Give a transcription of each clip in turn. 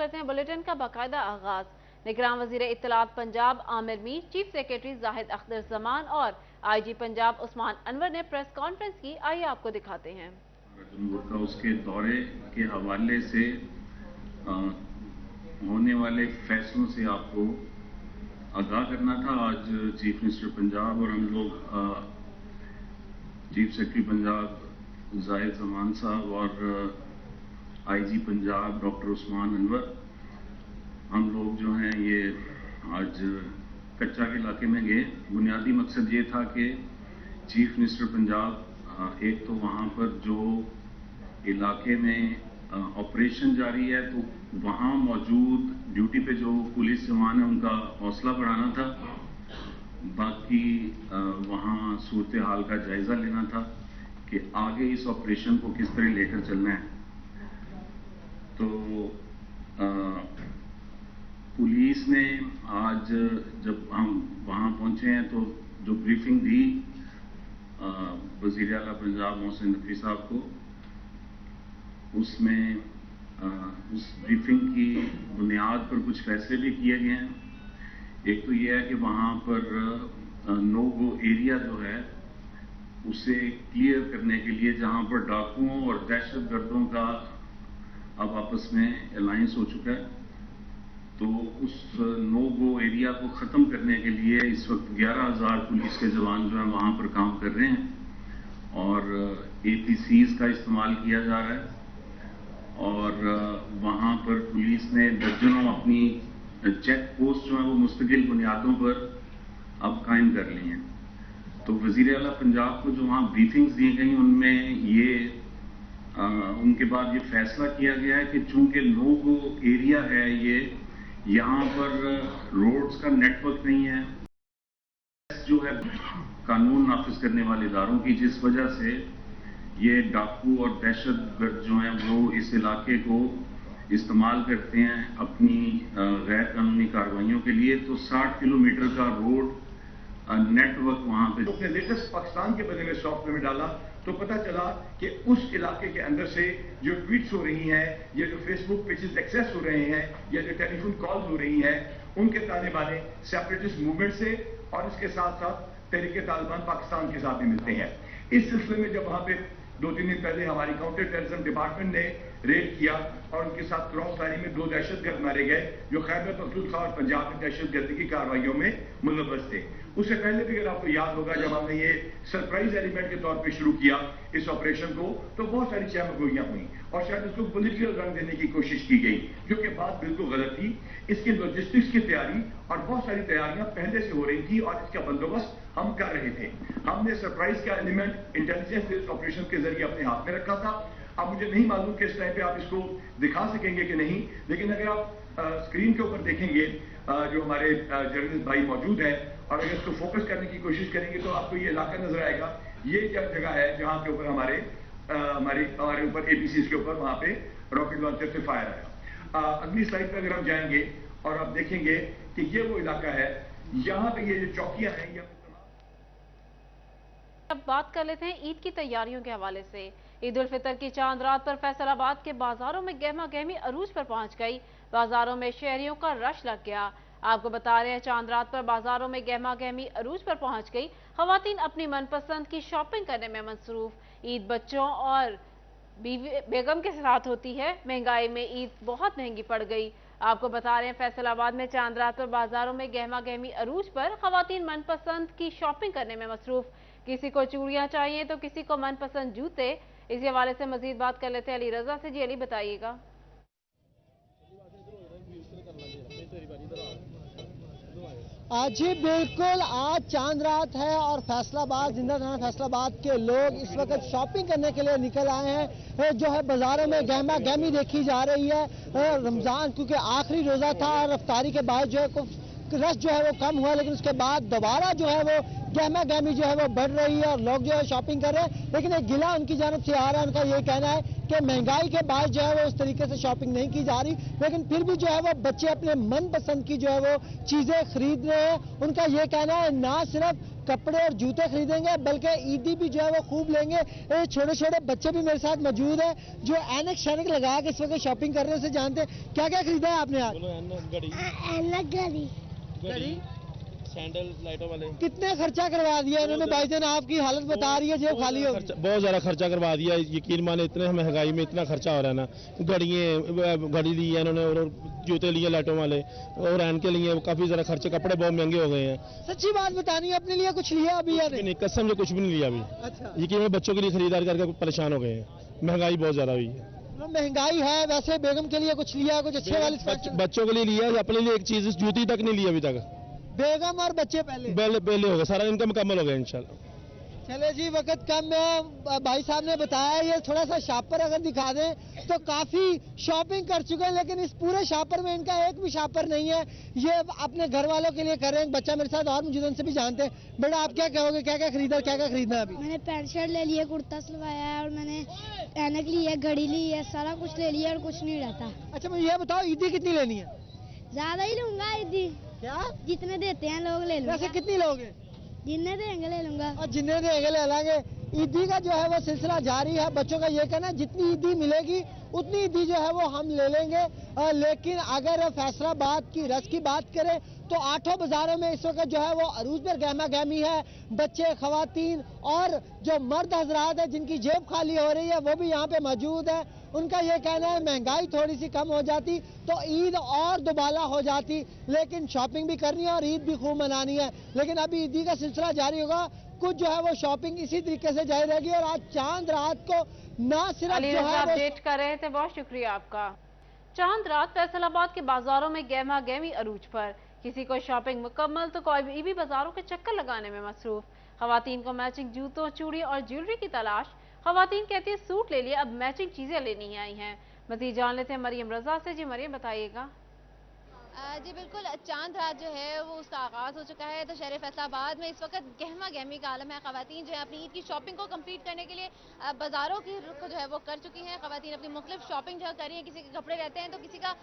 करते हैं बुलेटिन का बाकायदा आगाज। निगरान वजीर इत्तलात पंजाब आमिर मीर, चीफ सेक्रेटरी जाहिद अख्तर जमान और IG पंजाब उस्मान अनवर ने प्रेस कॉन्फ्रेंस की। आइए आपको दिखाते हैं। उसके दौरे के हवाले से होने वाले फैसलों से आपको आगाह करना था। आज चीफ मिनिस्टर पंजाब और हम लोग चीफ सेक्रेटरी पंजाब जाहिद जमान साहब और IG पंजाब डॉक्टर उस्मान अनवर, हम लोग जो हैं ये आज कच्चा के इलाके में गए। बुनियादी मकसद ये था कि चीफ मिनिस्टर पंजाब एक तो वहाँ पर जो इलाके में ऑपरेशन जारी है तो वहाँ मौजूद ड्यूटी पे जो पुलिस जवान है उनका हौसला बढ़ाना था, बाकी वहाँ सूरत हाल का जायजा लेना था कि आगे इस ऑपरेशन को किस तरह लेकर चलना है। तो पुलिस ने आज जब हम वहाँ पहुँचे हैं तो जो ब्रीफिंग दी वज़ीर आला पंजाब मोहसिन नकवी साहब को, उसमें उस ब्रीफिंग की बुनियाद पर कुछ फैसले भी किए गए हैं। एक तो यह है कि वहाँ पर नो गो एरिया जो है उसे क्लियर करने के लिए, जहाँ पर डाकुओं और दहशत गर्दों का अब आपस में अलायंस हो चुका है, तो उस नो गो एरिया को ख़त्म करने के लिए इस वक्त 11,000 पुलिस के जवान जो हैं वहाँ पर काम कर रहे हैं और APCs का इस्तेमाल किया जा रहा है और वहाँ पर पुलिस ने दर्जनों अपनी चेक पोस्ट जो है वो मुस्तकिल बुनियादों पर अब कायम कर ली हैं। तो वज़ीर आला पंजाब को जो वहाँ ब्रीफिंग्स दी गई उनमें ये उनके बाद ये फैसला किया गया है कि चूंकि नो गो एरिया है, ये यहाँ पर रोड्स का नेटवर्क नहीं है जो है कानून नाफिज करने वाले इदारों की, जिस वजह से ये डाकू और दहशतगर्द जो हैं वो इस इलाके को इस्तेमाल करते हैं अपनी गैर कानूनी कार्रवाइयों के लिए। तो 60 किलोमीटर का रोड नेटवर्क वहाँ पे अपने लेटेस्ट पाकिस्तान के बदले में सॉफ्टवेयर में डाला तो पता चला कि उस इलाके के अंदर से जो ट्वीट्स हो रही हैं या जो फेसबुक पेजेस एक्सेस हो रहे हैं या जो टेलीफोन कॉल्स हो रही हैं उनके ताने बाने सेपरेटिस्ट मूवमेंट से और इसके साथ साथ तहरीके तालिबान पाकिस्तान के साथ भी मिलते हैं। इस सिलसिले में जब वहाँ पे 2-3 दिन पहले हमारी काउंटर टेररिज्म डिपार्टमेंट ने रेड किया और उनके साथ क्रॉस फायरिंग में 2 दहशतगर्द मारे गए जो खैबर पख्तूनख्वा और पंजाब में दहशतगर्दी की कार्रवाइयों में मुलव्वस थे। उससे पहले भी अगर आपको याद होगा जब हमने ये सरप्राइज एलिमेंट के तौर पे शुरू किया इस ऑपरेशन को तो बहुत सारी चहमगोइयां हुई और शायद उसको पॉलिटिकल रंग देने की कोशिश की गई, जो कि बात बिल्कुल गलत थी। इसकी लॉजिस्टिक्स की तैयारी और बहुत सारी तैयारियां पहले से हो रही थी और इसका बंदोबस्त हम कर रहे थे। हमने सरप्राइज का एलिमेंट इंटेलिजेंस बेस्ड ऑपरेशन के जरिए अपने हाथ में रखा था। अब मुझे नहीं मालूम कि इस टाइम पे आप इसको दिखा सकेंगे कि नहीं, लेकिन अगर आप स्क्रीन के ऊपर देखेंगे जो हमारे जर्नलिस्ट भाई मौजूद हैं और अगर इसको फोकस करने की कोशिश करेंगे तो आपको ये इलाका नजर आएगा। ये जगह है जहां के ऊपर हमारे ऊपर APCs के ऊपर वहां पे रॉकेट लॉन्चर से फायर आया। अगली स्लाइड पे अगर हम जाएंगे और आप देखेंगे कि ये वो इलाका है, यहाँ पे ये जो चौकियां हैं ये। अब बात कर लेते हैं ईद की तैयारियों के हवाले से। ईद उल फितर की चांद रात पर फैसलाबाद के बाजारों में गहमा गहमी अरूज पर पहुंच गई। बाजारों में शहरियों का रश लग गया। आपको बता रहे हैं चांद रात पर बाजारों में गहमा गहमी अरूज पर पहुंच गई। खवातीन अपनी मनपसंद की शॉपिंग करने में मसरूफ। ईद बच्चों और बेगम के साथ होती है। महंगाई में ईद बहुत महंगी पड़ गई। आपको बता रहे हैं फैसलाबाद में चांद रात पर बाजारों में गहमा गहमी अरूज पर खवातीन मनपसंद की शॉपिंग करने में मसरूफ। किसी को चूड़ियां चाहिए तो किसी को मनपसंद जूते। इसी हवाले से मजीद बात कर लेते हैं अली रजा से। जी अली, बताइएगा। जी बिल्कुल, आज चांद रात है और फैसलाबाद जिंदा थाना फैसलाबाद के लोग इस वक्त शॉपिंग करने के लिए निकल आए हैं। जो है बाजारों में गहमा गहमी देखी जा रही है। रमजान क्योंकि आखिरी रोजा था और रफ्तारी के बाद जो है रश जो है वो कम हुआ, लेकिन उसके बाद दोबारा जो है वो गहमा गहमी जो है वो बढ़ रही है और लोग जो है शॉपिंग कर रहे हैं। लेकिन एक गिला उनकी जानब से आ रहा है, उनका ये कहना है कि महंगाई के बाद जो है वो इस तरीके से शॉपिंग नहीं की जा रही, लेकिन फिर भी जो है वो बच्चे अपने मनपसंद की जो है वो चीजें खरीद रहे हैं। उनका ये कहना है ना सिर्फ कपड़े और जूते खरीदेंगे बल्कि ईदी भी जो है वो खूब लेंगे। छोटे छोटे बच्चे भी मेरे साथ मौजूद है जो ऐनक शैनक लगा के इस वक्त शॉपिंग कर रहे हैं, उसे जानते हैं क्या क्या खरीदा है आपने आज? घड़ी, सैंडल, लाइटों वाले। कितने खर्चा करवा दिया इन्होंने? भाईजान आपकी हालत बता रही है जेब खाली हो। बहुत ज़्यादा खर्चा करवा दिया, यकीन माने इतने महंगाई में इतना खर्चा हो रहा है ना। घड़ी ली है इन्होंने और जूते लिए लाइटों वाले और एन के लिए काफ़ी ज़्यादा खर्चे, कपड़े बहुत महंगे हो गए हैं। सच्ची बात बतानी है, अपने लिए कुछ लिया अभी या नहीं? कसम से कुछ भी नहीं लिया अभी। अच्छा, यकीन बच्चों के लिए खरीदारी करके परेशान हो गए हैं, महंगाई बहुत ज़्यादा हुई है। महंगाई है, वैसे बेगम के लिए कुछ लिया, कुछ अच्छे वाली? बच्चों के लिए लिया, अपने लिए एक चीज़ जूती तक नहीं ली अभी तक। बेगम और बच्चे पहले हो गए, सारा इनका मुकम्मल हो गया इंशाल्लाह। चले जी, वक्त कम है, भाई साहब ने बताया। ये थोड़ा सा शापर अगर दिखा दें तो काफी शॉपिंग कर चुके हैं, लेकिन इस पूरे शापर में इनका एक भी शापर नहीं है। ये अपने घर वालों के लिए कर रहे हैं। बच्चा मेरे साथ और मौजूद, उनसे भी जानते हैं। बेटा आप क्या कहोगे, क्या क्या खरीदा, क्या क्या खरीदना है अभी? मैंने पैंट शर्ट ले लिया, कुर्ता सिलवाया है और मैंने ऐनक ली है, घड़ी ली है, सारा कुछ ले लिया और कुछ नहीं रहता। अच्छा मुझे ये बताओ, ईदी कितनी लेनी है? ज्यादा ही लूंगा ईदी। क्या? जितने देते हैं लोग ले लूंगा। वैसे कितनी लोगे? जितने देंगे ले लूंगा। और जितने देंगे ले लेंगे। ईदी का जो है वो सिलसिला जारी है। बच्चों का ये कहना है जितनी ईदी मिलेगी उतनी ईदी जो है वो हम ले लेंगे। लेकिन अगर फैसलाबाद की रस की बात करें तो आठों बाजारों में इस वक्त जो है वो अरूज पर गहमा गहमी है। बच्चे, खवातीन और जो मर्द हजरात है जिनकी जेब खाली हो रही है वो भी यहाँ पे मौजूद है। उनका ये कहना है महंगाई थोड़ी सी कम हो जाती तो ईद और दुबाला हो जाती, लेकिन शॉपिंग भी करनी है और ईद भी खूब मनानी है। लेकिन अभी ईदी का सिलसिला जारी होगा, कुछ जो है वो शॉपिंग इसी तरीके से जारी रहेगी। और आज चांद रात को ना सिर्फ जो है अपडेट कर रहे थे, बहुत शुक्रिया आपका। चांद रात फैसलाबाद के बाजारों में गहमा गहमी अरूज पर, किसी को शॉपिंग मुकम्मल तो कोई भी बाजारों के चक्कर लगाने में मसरूफ। खवातीन को मैचिंग जूतों, चूड़ी और ज्वेलरी की तलाश। खवातीन कहती है सूट ले लिया, अब मैचिंग चीजें लेनी आई हैं। मजीद जान लेते हैं मरियम रजा से। जी मरियम बताइएगा। जी बिल्कुल, चांद रात जो है वो उसका आगाज़ हो चुका है। तो शहर फैसलाबाद में इस वक्त गहमा गहमी का आलम है। खवातीन जो है अपनी ईद की शॉपिंग को कंप्लीट करने के लिए बाज़ारों की रुख जो है वो कर चुकी हैं। खवातीन अपनी मुख्तलिफ शॉपिंग जो है कर रही हैं। किसी के कपड़े रहते हैं तो किसी का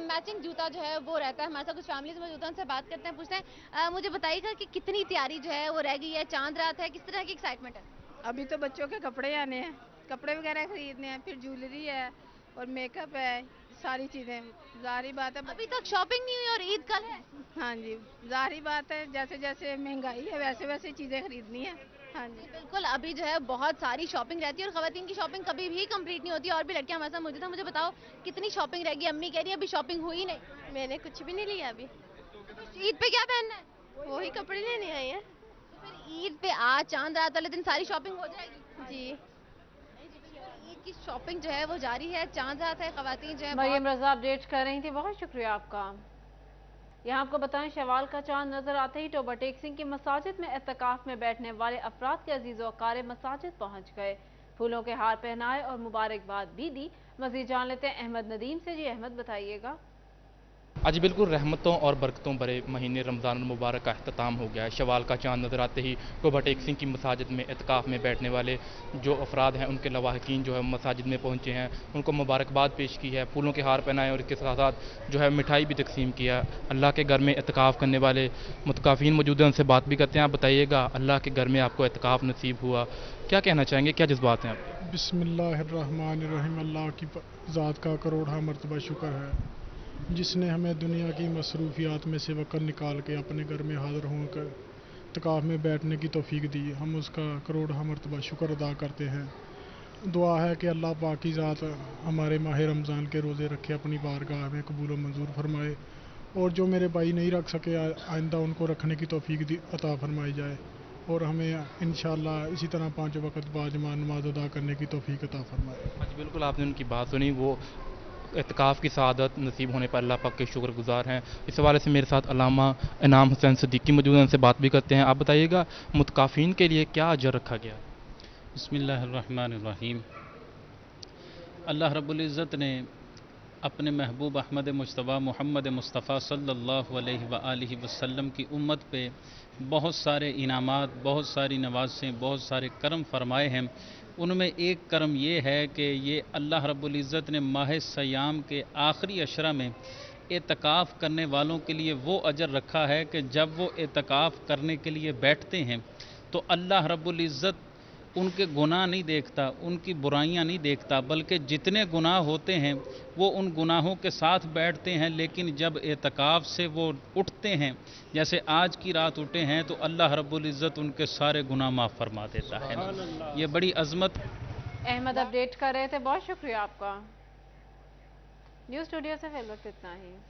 मैचिंग जूता जो है वो रहता है। हमारे साथ कुछ फैमिलीज मौजूद हैं, उनसे बात करते हैं, पूछते हैं। मुझे बताइएगा कि कितनी तैयारी जो है वो रह गई है, चांद रात है, किस तरह की एक्साइटमेंट है? अभी तो बच्चों के कपड़े आने हैं, कपड़े वगैरह खरीदने हैं, फिर ज्वेलरी है और मेकअप है, सारी चीज़ें। ज़ाहिर बात है अभी तक शॉपिंग नहीं हुई और ईद कल है। हाँ जी, ज़ाहिर बात है जैसे जैसे महंगाई है वैसे वैसे चीज़ें खरीदनी है। हाँ जी बिल्कुल, अभी जो है बहुत सारी शॉपिंग रहती है और खवातीन की शॉपिंग कभी भी कंप्लीट नहीं होती। और भी लड़कियां हमारे साथ मौजूद हैं। मुझे बताओ कितनी शॉपिंग रहेगी? अम्मी कह रही है अभी शॉपिंग हुई नहीं। मैंने कुछ भी नहीं लिया अभी, ईद पे क्या पहनना है? वही कपड़े लेने आई है। तो फिर ईद पे आज चांद रात वाले दिन सारी शॉपिंग हो जाएगी? जी, ईद की शॉपिंग जो है वो जारी है, चांद रात है, खवातीन जो है। मरियम रजा अपडेट कर रही थी, बहुत शुक्रिया आपका। यहाँ आपको बताएं, शवाल का चांद नजर आते ही टोबा टेक सिंह की मसाजिद में एतकाफ में बैठने वाले अफराद के अजीज़ वक़ारे मसाजिद पहुँच गए, फूलों के हार पहनाए और मुबारकबाद भी दी। मज़ीद जान लेते हैं अहमद नदीम से। जी अहमद बताइएगा। आज बिल्कुल रहमतों और बरकतों भरे महीने रमज़ान मुबारक का अख्ताम हो गया है। शवाल का चांद नज़र आते ही टोबा टेक सिंह की मसाजिद में एतकाफ़ में बैठने वाले जो अफराद हैं उनके लवाहकीन जो है मसाजिद में पहुँचे हैं, उनको मुबारकबाद पेश की है, फूलों के हार पहनाए और इसके साथ साथ जो है मिठाई भी तकसीम किया। अल्लाह के घर में एतकाफ़ करने वाले मुतकाफ़ीन मौजूद हैं, उनसे बात भी करते हैं। आप बताइएगा, अल्लाह के घर में आपको एतकाफ़ नसीब हुआ, क्या कहना चाहेंगे, क्या जज्बात हैं आप? बिस्मिल्लाहिर्रहमानिर्रहीम। अल्लाह की ज़ात का करोड़ा मरतबा शुक्र है जिसने हमें दुनिया की मसरूफियात में से वक़्त निकाल के अपने घर में हाज़िर होकर इत्काफ़ में बैठने की तौफीक दी। हम उसका करोड़ा मरतबा शुक्र अदा करते हैं। दुआ है कि अल्लाह पाक की ज़ात हमारे माह रमज़ान के रोज़े रखे अपनी बारगाह में कबूल व मंजूर फरमाए, और जो मेरे भाई नहीं रख सके आइंदा उनको रखने की तौफीक अता फरमाई जाए, और हमें इंशाअल्लाह इसी तरह 5 वक़्त बाजमान नमाज अदा करने की तौफीक अता फरमाए। आज बिल्कुल आपने उनकी बात सुनी, वो एतकाफ़ की सआदत नसीब होने पर अल्लाह पाक के शुक्रगुजार हैं। इस हवाले से मेरे साथ अल्लामा इनाम हुसैन सिद्दीकी मौजूद हैं, उनसे बात भी करते हैं। आप बताइएगा, मुतकाफ़ीन के लिए क्या अजर रखा गया? बिस्मिल्लाहिर्रहमानिर्रहीम। अल्लाह रब्बुल इज़्ज़त ने अपने महबूब अहमद मुज्तबा मोहम्मद मुस्तफ़ा सल्लल्लाहु अलैहि वआलिहि वसल्लम की उम्मत पे बहुत सारे इनामात, बहुत सारी नवाज़ें, बहुत सारे करम फरमाए हैं। उनमें एक करम ये है कि ये अल्लाह रब्बुल इज़्ज़त ने माह सयाम के आखिरी अशरा में एतकाफ़ करने वालों के लिए वो अजर रखा है कि जब वो एतकाफ़ करने के लिए बैठते हैं तो अल्लाह रब्बुल इज़्ज़त उनके गुनाह नहीं देखता, उनकी बुराइयां नहीं देखता, बल्कि जितने गुनाह होते हैं वो उन गुनाहों के साथ बैठते हैं। लेकिन जब एतकाफ़ से वो उठते हैं, जैसे आज की रात उठे हैं, तो अल्लाह रब्बुल इज़्ज़त उनके सारे गुनाह माफ़ फरमा देता है। ये बड़ी अज़मत। अहमद अपडेट कर रहे थे, बहुत शुक्रिया आपका। न्यूज़ स्टूडियो से फिर वक्त इतना ही।